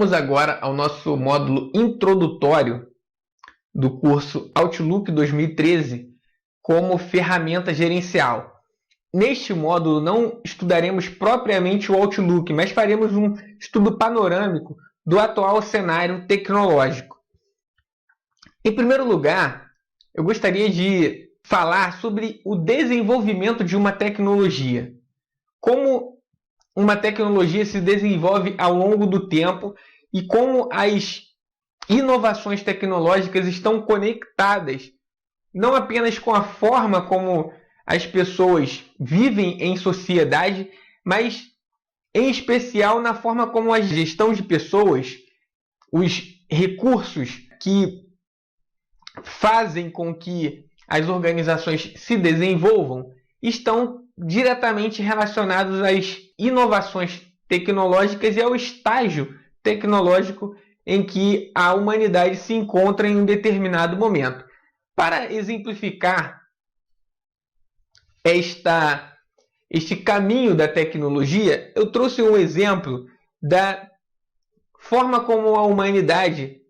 Vamos agora ao nosso módulo introdutório do curso Outlook 2013 como ferramenta gerencial. Neste módulo não estudaremos propriamente o Outlook, mas faremos um estudo panorâmico do atual cenário tecnológico. Em primeiro lugar, eu gostaria de falar sobre o desenvolvimento de uma tecnologia. Como uma tecnologia se desenvolve ao longo do tempo e como as inovações tecnológicas estão conectadas não apenas com a forma como as pessoas vivem em sociedade, mas em especial na forma como a gestão de pessoas, os recursos que fazem com que as organizações se desenvolvam estão diretamente relacionados às inovações tecnológicas e ao estágio tecnológico em que a humanidade se encontra em um determinado momento. Para exemplificar este caminho da tecnologia, eu trouxe um exemplo da forma como a humanidade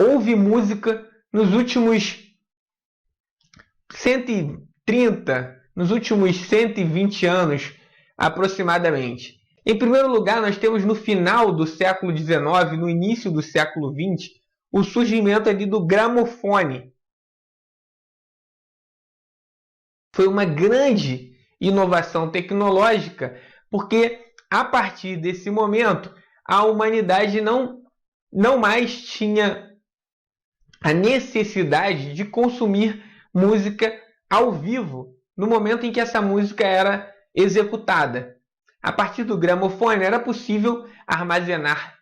ouve música nos últimos 130, nos últimos 120 anos aproximadamente. Em primeiro lugar, nós temos no final do século XIX, no início do século XX, o surgimento ali do gramofone. Foi uma grande inovação tecnológica, porque a partir desse momento a humanidade não mais tinha a necessidade de consumir música ao vivo no momento em que essa música era executada. A partir do gramofone era possível armazenar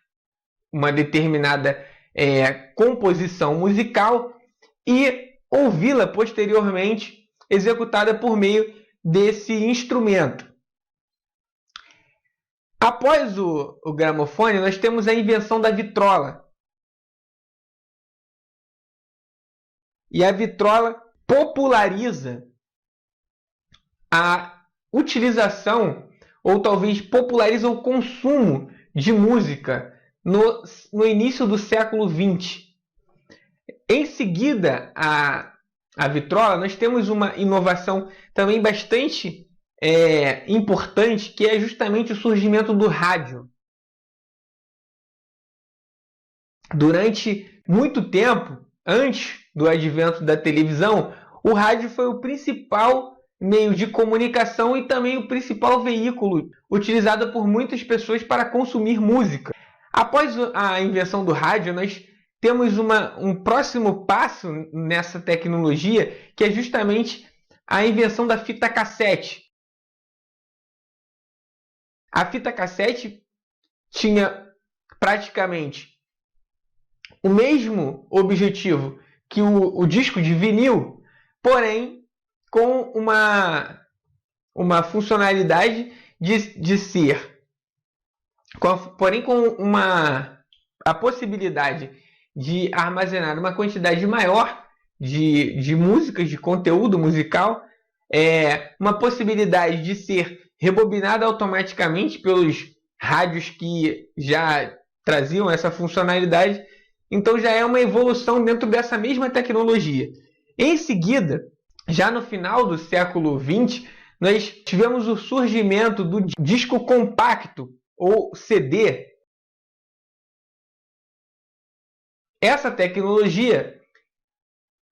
uma determinada composição musical e ouvi-la posteriormente executada por meio desse instrumento. Após o gramofone, nós temos a invenção da vitrola. E a vitrola populariza a utilização, ou talvez populariza o consumo de música no início do século XX. Em seguida, a vitrola, nós temos uma inovação também bastante importante, que é justamente o surgimento do rádio. Durante muito tempo, antes do advento da televisão, o rádio foi o principal meio de comunicação e também o principal veículo utilizado por muitas pessoas para consumir música. Após a invenção do rádio, nós temos um próximo passo nessa tecnologia, que é justamente a invenção da fita cassete. A fita cassete tinha praticamente o mesmo objetivo que o disco de vinil, porém com uma funcionalidade de ser, porém com a possibilidade de armazenar uma quantidade maior de músicas, de conteúdo musical, uma possibilidade de ser rebobinada automaticamente pelos rádios que já traziam essa funcionalidade. Então já é uma evolução dentro dessa mesma tecnologia. Em seguida, já no final do século XX, nós tivemos o surgimento do disco compacto, ou CD. Essa tecnologia,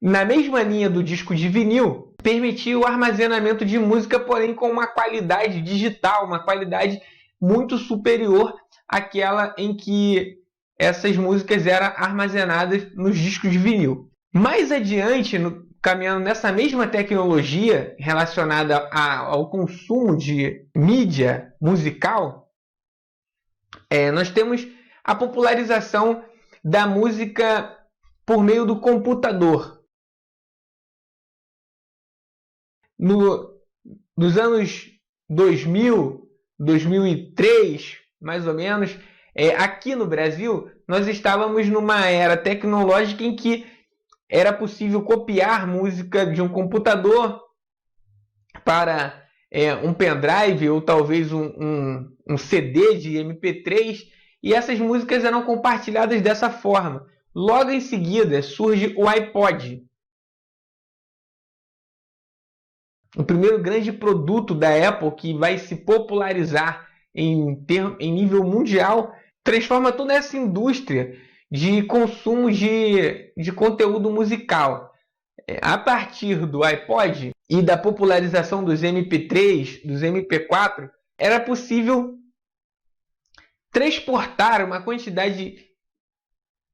na mesma linha do disco de vinil, permitia o armazenamento de música, porém com uma qualidade digital, uma qualidade muito superior àquela em que essas músicas eram armazenadas nos discos de vinil. Mais adiante, caminhando nessa mesma tecnologia relacionada ao consumo de mídia musical, nós temos a popularização da música por meio do computador. Nos anos 2000, 2003, mais ou menos, aqui no Brasil, nós estávamos numa era tecnológica em que era possível copiar música de um computador para um pendrive ou talvez um CD de MP3 e essas músicas eram compartilhadas dessa forma. Logo em seguida surge o iPod, o primeiro grande produto da Apple que vai se popularizar em nível mundial, transforma toda essa indústria de consumo de conteúdo musical. A partir do iPod e da popularização dos MP3, dos MP4, era possível transportar uma quantidade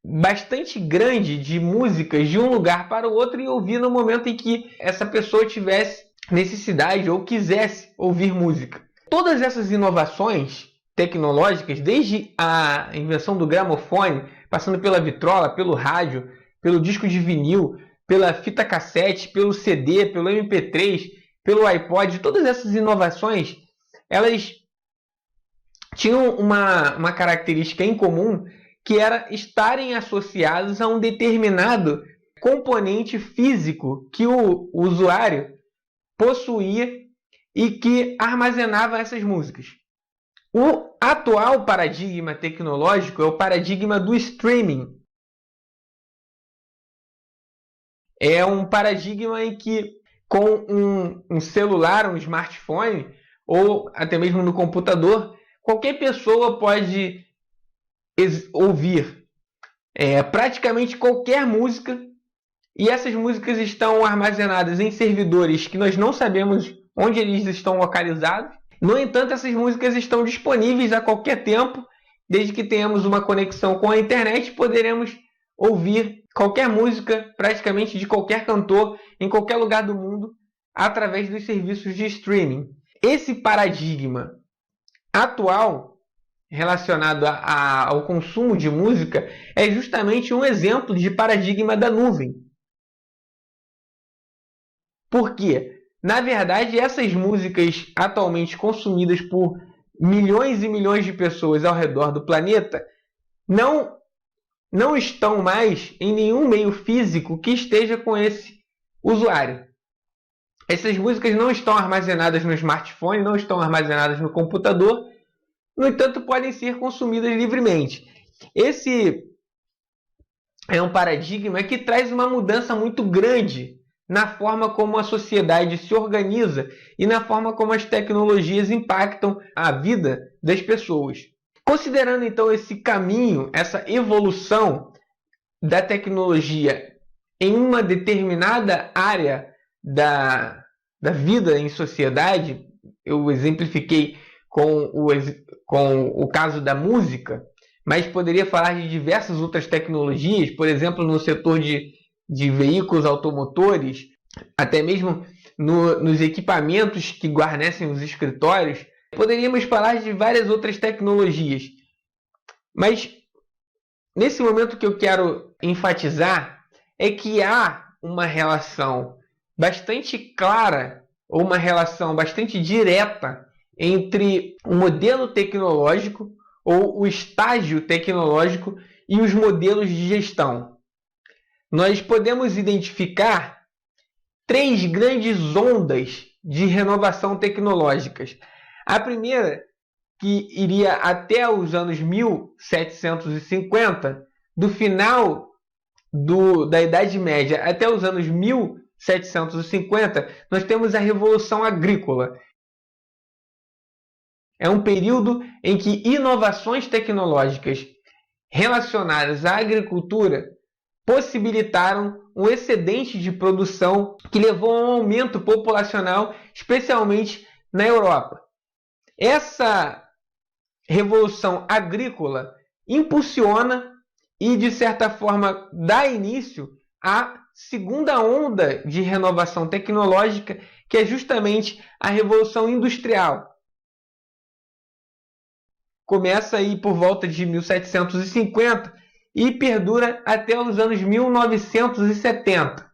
bastante grande de músicas de um lugar para o outro e ouvir no momento em que essa pessoa tivesse necessidade ou quisesse ouvir música. Todas essas inovações tecnológicas, desde a invenção do gramofone, passando pela vitrola, pelo rádio, pelo disco de vinil, pela fita cassete, pelo CD, pelo MP3, pelo iPod, todas essas inovações, elas tinham uma característica em comum, que era estarem associados a um determinado componente físico que o usuário possuía e que armazenava essas músicas. O atual paradigma tecnológico é o paradigma do streaming. É um paradigma em que, com um celular, um smartphone, ou até mesmo no computador, qualquer pessoa pode ouvir praticamente qualquer música, e essas músicas estão armazenadas em servidores que nós não sabemos onde eles estão localizados. No entanto, essas músicas estão disponíveis a qualquer tempo, desde que tenhamos uma conexão com a internet, poderemos ouvir qualquer música, praticamente de qualquer cantor, em qualquer lugar do mundo, através dos serviços de streaming. Esse paradigma atual, relacionado ao consumo de música, é justamente um exemplo de paradigma da nuvem. Por quê? Na verdade, essas músicas atualmente consumidas por milhões e milhões de pessoas ao redor do planeta não estão mais em nenhum meio físico que esteja com esse usuário. Essas músicas não estão armazenadas no smartphone, não estão armazenadas no computador, no entanto, podem ser consumidas livremente. Esse é um paradigma que traz uma mudança muito grande na forma como a sociedade se organiza e na forma como as tecnologias impactam a vida das pessoas. Considerando então esse caminho, essa evolução da tecnologia em uma determinada área da vida em sociedade, eu exemplifiquei com o caso da música, mas poderia falar de diversas outras tecnologias, por exemplo, no setor de veículos automotores, até mesmo nos equipamentos que guarnecem os escritórios. Poderíamos falar de várias outras tecnologias, mas nesse momento que eu quero enfatizar é que há uma relação bastante clara, ou uma relação bastante direta entre o modelo tecnológico ou o estágio tecnológico e os modelos de gestão. Nós podemos identificar 3 grandes ondas de renovação tecnológicas. A primeira, que iria até os anos 1750, do final da Idade Média até os anos 1750, nós temos a Revolução Agrícola. É um período em que inovações tecnológicas relacionadas à agricultura possibilitaram um excedente de produção que levou a um aumento populacional, especialmente na Europa. Essa revolução agrícola impulsiona e, de certa forma, dá início à segunda onda de renovação tecnológica, que é justamente a Revolução Industrial. Começa aí por volta de 1750 e perdura até os anos 1970.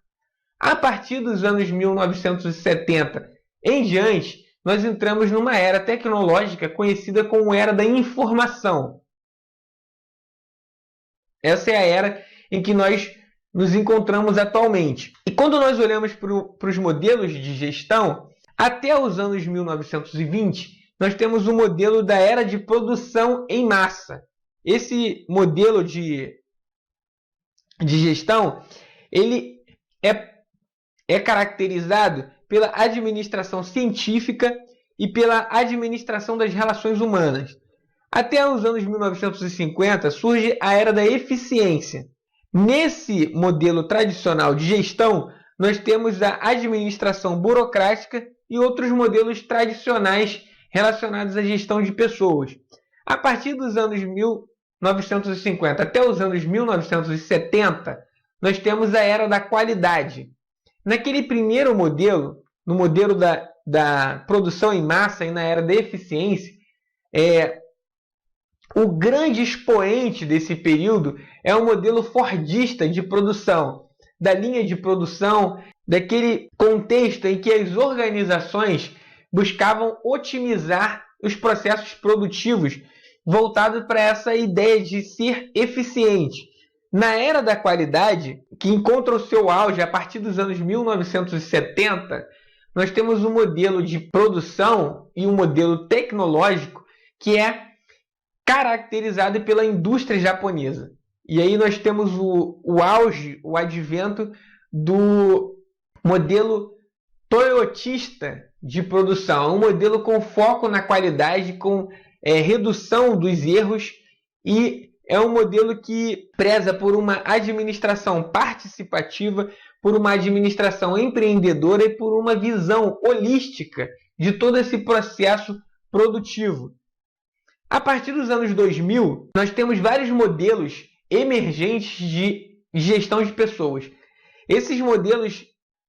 A partir dos anos 1970 em diante, nós entramos numa era tecnológica conhecida como Era da Informação. Essa é a era em que nós nos encontramos atualmente. E quando nós olhamos para os modelos de gestão, até os anos 1920, nós temos o modelo da era de produção em massa. esse modelo de gestão, ele é caracterizado pela administração científica e pela administração das relações humanas. Até os anos 1950 surge a era da eficiência. Nesse modelo tradicional de gestão, nós temos a administração burocrática e outros modelos tradicionais relacionados à gestão de pessoas. A partir dos anos 1950 até os anos 1970, nós temos a era da qualidade. Naquele primeiro modelo, no modelo da produção em massa e na era da eficiência, o grande expoente desse período é o modelo fordista de produção, da linha de produção, daquele contexto em que as organizações buscavam otimizar os processos produtivos, voltado para essa ideia de ser eficiente. Na era da qualidade, que encontra o seu auge a partir dos anos 1970, nós temos um modelo de produção e um modelo tecnológico que é caracterizado pela indústria japonesa. E aí nós temos o auge, o advento do modelo toyotista de produção, um modelo com foco na qualidade, com redução dos erros, e é um modelo que preza por uma administração participativa, por uma administração empreendedora e por uma visão holística de todo esse processo produtivo. A partir dos anos 2000, nós temos vários modelos emergentes de gestão de pessoas. Esses modelos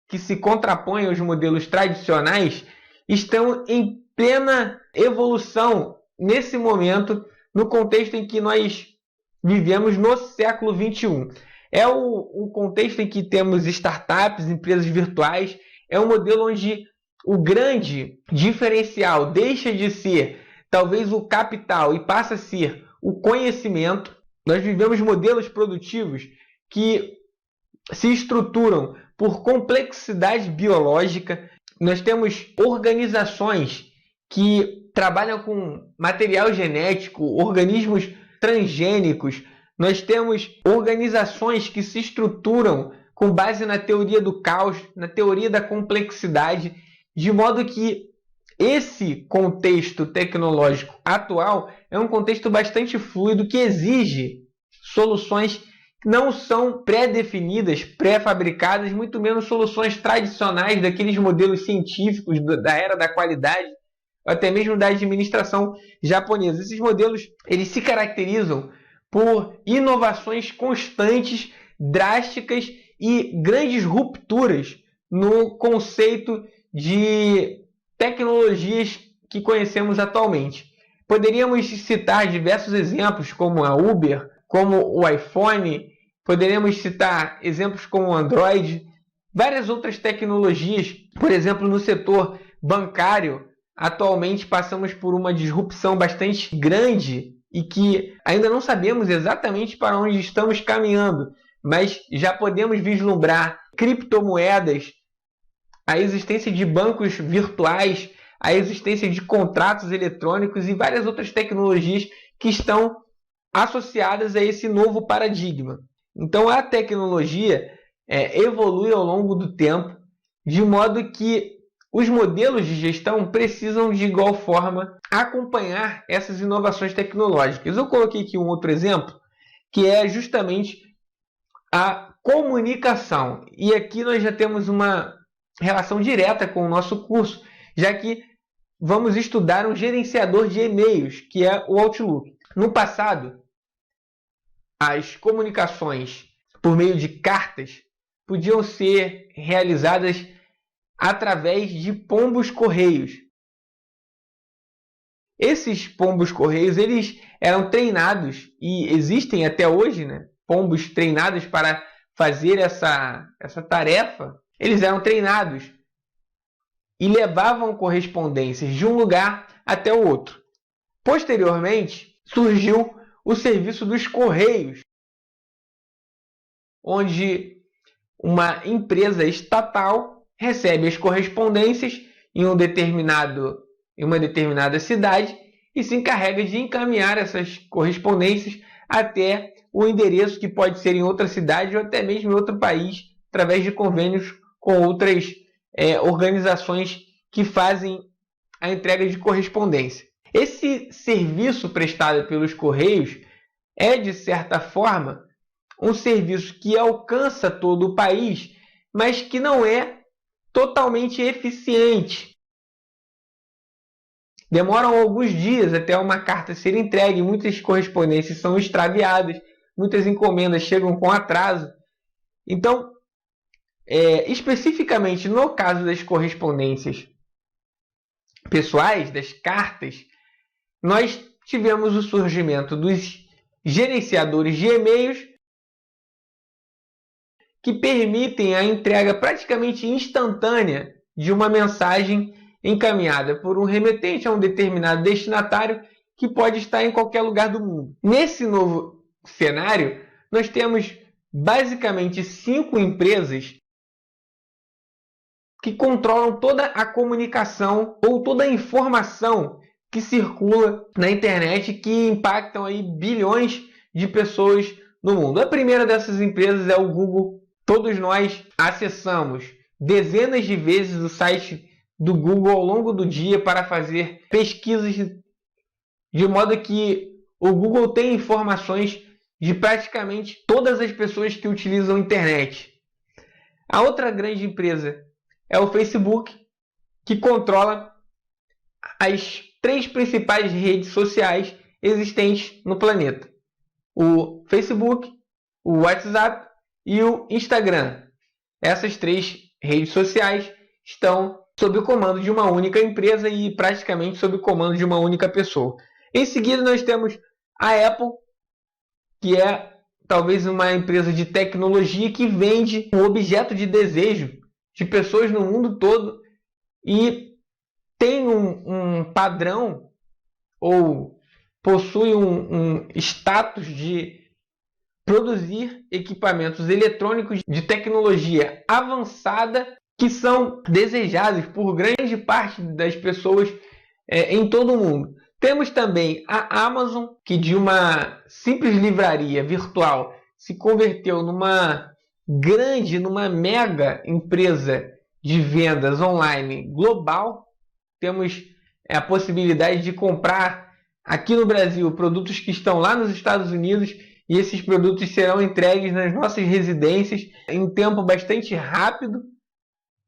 que se contrapõem aos modelos tradicionais estão em plena evolução nesse momento, no contexto em que nós vivemos no século XXI. É o contexto em que temos startups, empresas virtuais, é um modelo onde o grande diferencial deixa de ser talvez o capital e passa a ser o conhecimento. Nós vivemos modelos produtivos que se estruturam por complexidade biológica. Nós temos organizações que trabalham com material genético, organismos transgênicos. Nós temos organizações que se estruturam com base na teoria do caos, na teoria da complexidade, de modo que esse contexto tecnológico atual é um contexto bastante fluido que exige soluções que não são pré-definidas, pré-fabricadas, muito menos soluções tradicionais daqueles modelos científicos da era da qualidade, ou até mesmo da administração japonesa. Esses modelos, eles se caracterizam por inovações constantes, drásticas e grandes rupturas no conceito de tecnologias que conhecemos atualmente. Poderíamos citar diversos exemplos, como a Uber, como o iPhone, poderíamos citar exemplos como o Android, várias outras tecnologias. Por exemplo, no setor bancário, atualmente passamos por uma disrupção bastante grande e que ainda não sabemos exatamente para onde estamos caminhando, mas já podemos vislumbrar criptomoedas, a existência de bancos virtuais, a existência de contratos eletrônicos e várias outras tecnologias que estão associadas a esse novo paradigma. Então a tecnologia evolui ao longo do tempo, de modo que os modelos de gestão precisam de igual forma acompanhar essas inovações tecnológicas. Eu coloquei aqui um outro exemplo, que é justamente a comunicação. E aqui nós já temos uma relação direta com o nosso curso, já que vamos estudar um gerenciador de e-mails, que é o Outlook. No passado, as comunicações por meio de cartas podiam ser realizadas através de pombos-correios. Esses pombos-correios, eles eram treinados, e existem até hoje, pombos treinados para fazer essa tarefa. Eles eram treinados e levavam correspondências de um lugar até o outro. Posteriormente, surgiu o serviço dos Correios, onde uma empresa estatal recebe as correspondências em uma determinada cidade e se encarrega de encaminhar essas correspondências até o endereço, que pode ser em outra cidade ou até mesmo em outro país, através de convênios com outras organizações que fazem a entrega de correspondência. Esse serviço prestado pelos Correios é, de certa forma, um serviço que alcança todo o país, mas que não é totalmente eficiente. Demoram alguns dias até uma carta ser entregue, muitas correspondências são extraviadas, muitas encomendas chegam com atraso. Então, especificamente no caso das correspondências pessoais, das cartas, nós tivemos o surgimento dos gerenciadores de e-mails, que permitem a entrega praticamente instantânea de uma mensagem encaminhada por um remetente a um determinado destinatário, que pode estar em qualquer lugar do mundo. Nesse novo cenário, nós temos basicamente 5 empresas que controlam toda a comunicação ou toda a informação que circula na internet, que impactam aí bilhões de pessoas no mundo. A primeira dessas empresas é o Google. Todos nós acessamos dezenas de vezes o site do Google ao longo do dia para fazer pesquisas, de modo que o Google tem informações de praticamente todas as pessoas que utilizam a internet. A outra grande empresa é o Facebook, que controla as 3 principais redes sociais existentes no planeta: o Facebook, o WhatsApp e o Instagram. Essas 3 redes sociais estão sob o comando de uma única empresa e praticamente sob o comando de uma única pessoa. Em seguida, nós temos a Apple, que é talvez uma empresa de tecnologia que vende um objeto de desejo de pessoas no mundo todo e tem um padrão ou possui um status de produzir equipamentos eletrônicos de tecnologia avançada que são desejados por grande parte das pessoas em todo o mundo. Temos também a Amazon, que de uma simples livraria virtual se converteu numa mega empresa de vendas online global. Temos a possibilidade de comprar aqui no Brasil produtos que estão lá nos Estados Unidos, e esses produtos serão entregues nas nossas residências em um tempo bastante rápido,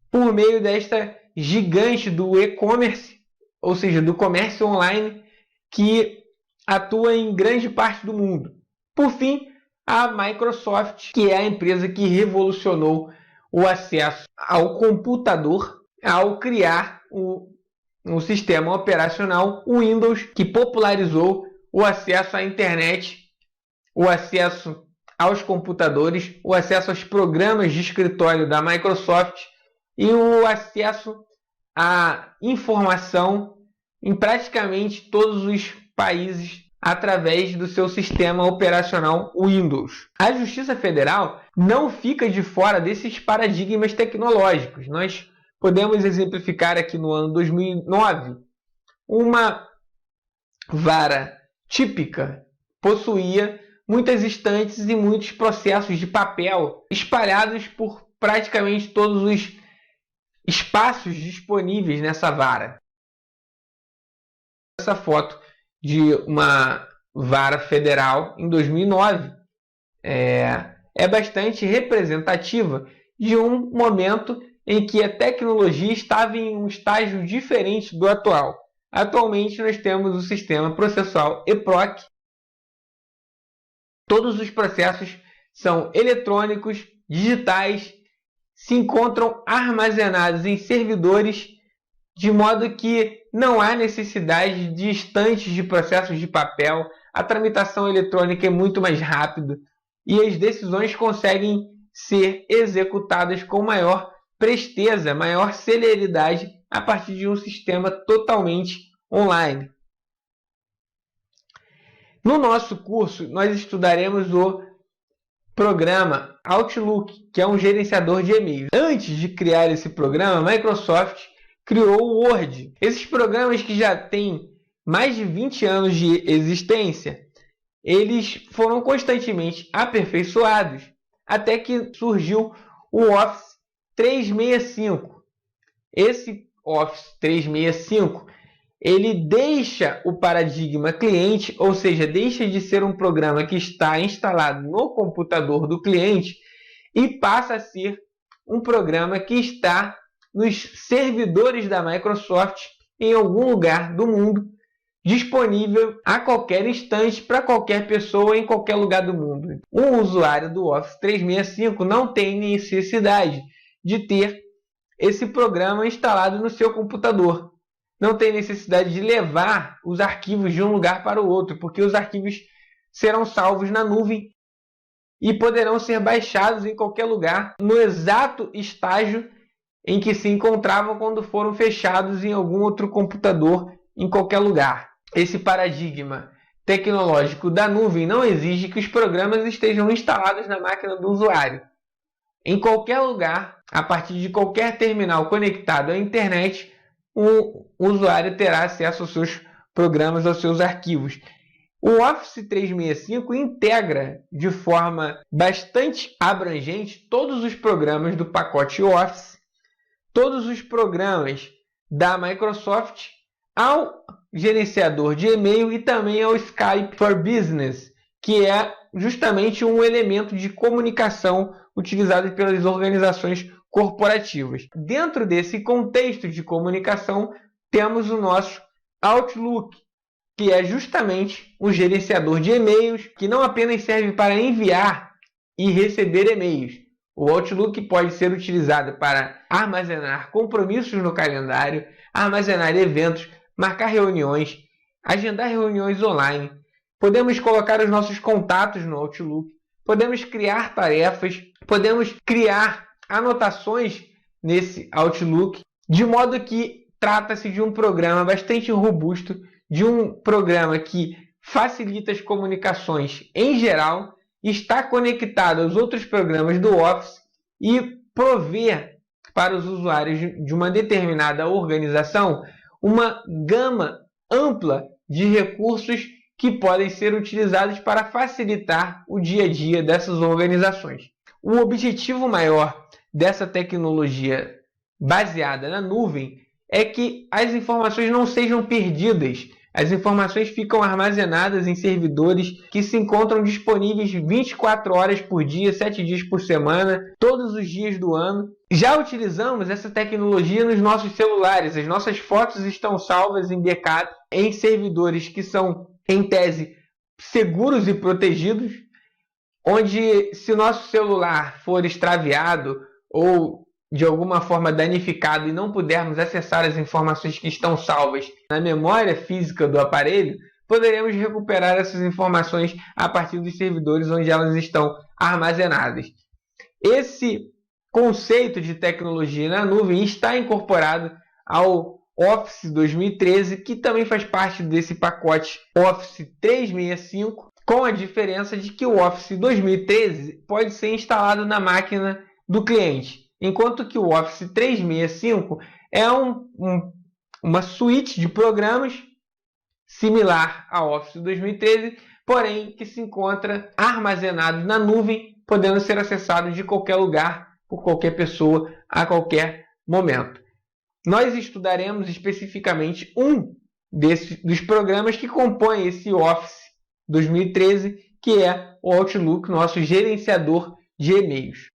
por meio desta gigante do e-commerce, ou seja, do comércio online, que atua em grande parte do mundo. Por fim, a Microsoft, que é a empresa que revolucionou o acesso ao computador ao criar o sistema operacional Windows, que popularizou o acesso à internet, o acesso aos computadores, o acesso aos programas de escritório da Microsoft e o acesso à informação em praticamente todos os países através do seu sistema operacional Windows. A Justiça Federal não fica de fora desses paradigmas tecnológicos. Nós podemos exemplificar aqui no ano 2009, uma vara típica possuía muitas estantes e muitos processos de papel espalhados por praticamente todos os espaços disponíveis nessa vara. Essa foto de uma vara federal em 2009 é bastante representativa de um momento em que a tecnologia estava em um estágio diferente do atual. Atualmente nós temos o sistema processual EPROC. Todos os processos são eletrônicos, digitais, se encontram armazenados em servidores, de modo que não há necessidade de estantes de processos de papel. A tramitação eletrônica é muito mais rápida e as decisões conseguem ser executadas com maior presteza, maior celeridade a partir de um sistema totalmente online. No nosso curso, nós estudaremos o programa Outlook, que é um gerenciador de e-mails. Antes de criar esse programa, a Microsoft criou o Word. Esses programas que já têm mais de 20 anos de existência, eles foram constantemente aperfeiçoados até que surgiu o Office 365. Esse Office 365 ele deixa o paradigma cliente, ou seja, deixa de ser um programa que está instalado no computador do cliente e passa a ser um programa que está nos servidores da Microsoft em algum lugar do mundo, disponível a qualquer instante para qualquer pessoa em qualquer lugar do mundo. Um usuário do Office 365 não tem necessidade de ter esse programa instalado no seu computador. Não tem necessidade de levar os arquivos de um lugar para o outro, porque os arquivos serão salvos na nuvem e poderão ser baixados em qualquer lugar, no exato estágio em que se encontravam quando foram fechados em algum outro computador em qualquer lugar. Esse paradigma tecnológico da nuvem não exige que os programas estejam instalados na máquina do usuário. Em qualquer lugar, a partir de qualquer terminal conectado à internet, o usuário terá acesso aos seus programas, aos seus arquivos. O Office 365 integra de forma bastante abrangente todos os programas do pacote Office, todos os programas da Microsoft, ao gerenciador de e-mail e também ao Skype for Business, que é justamente um elemento de comunicação utilizado pelas organizações corporativas. Dentro desse contexto de comunicação, temos o nosso Outlook, que é justamente um gerenciador de e-mails que não apenas serve para enviar e receber e-mails. O Outlook pode ser utilizado para armazenar compromissos no calendário, armazenar eventos, marcar reuniões, agendar reuniões online. Podemos colocar os nossos contatos no Outlook, podemos criar tarefas, podemos criar anotações nesse Outlook, de modo que trata-se de um programa bastante robusto, de um programa que facilita as comunicações em geral, está conectado aos outros programas do Office e provê para os usuários de uma determinada organização uma gama ampla de recursos que podem ser utilizados para facilitar o dia a dia dessas organizações. O objetivo maior dessa tecnologia baseada na nuvem é que as informações não sejam perdidas. As informações ficam armazenadas em servidores que se encontram disponíveis 24 horas por dia, 7 dias por semana, todos os dias do ano. Já utilizamos essa tecnologia nos nossos celulares. As nossas fotos estão salvas em backup em servidores que são, em tese, seguros e protegidos, onde se o nosso celular for extraviado ou de alguma forma danificado e não pudermos acessar as informações que estão salvas na memória física do aparelho, poderemos recuperar essas informações a partir dos servidores onde elas estão armazenadas. Esse conceito de tecnologia na nuvem está incorporado ao Office 2013, que também faz parte desse pacote Office 365, com a diferença de que o Office 2013 pode ser instalado na máquina do cliente, enquanto que o Office 365 é uma suíte de programas similar ao Office 2013, porém que se encontra armazenado na nuvem, podendo ser acessado de qualquer lugar, por qualquer pessoa, a qualquer momento. Nós estudaremos especificamente um dos programas que compõem esse Office 2013, que é o Outlook, nosso gerenciador de e-mails.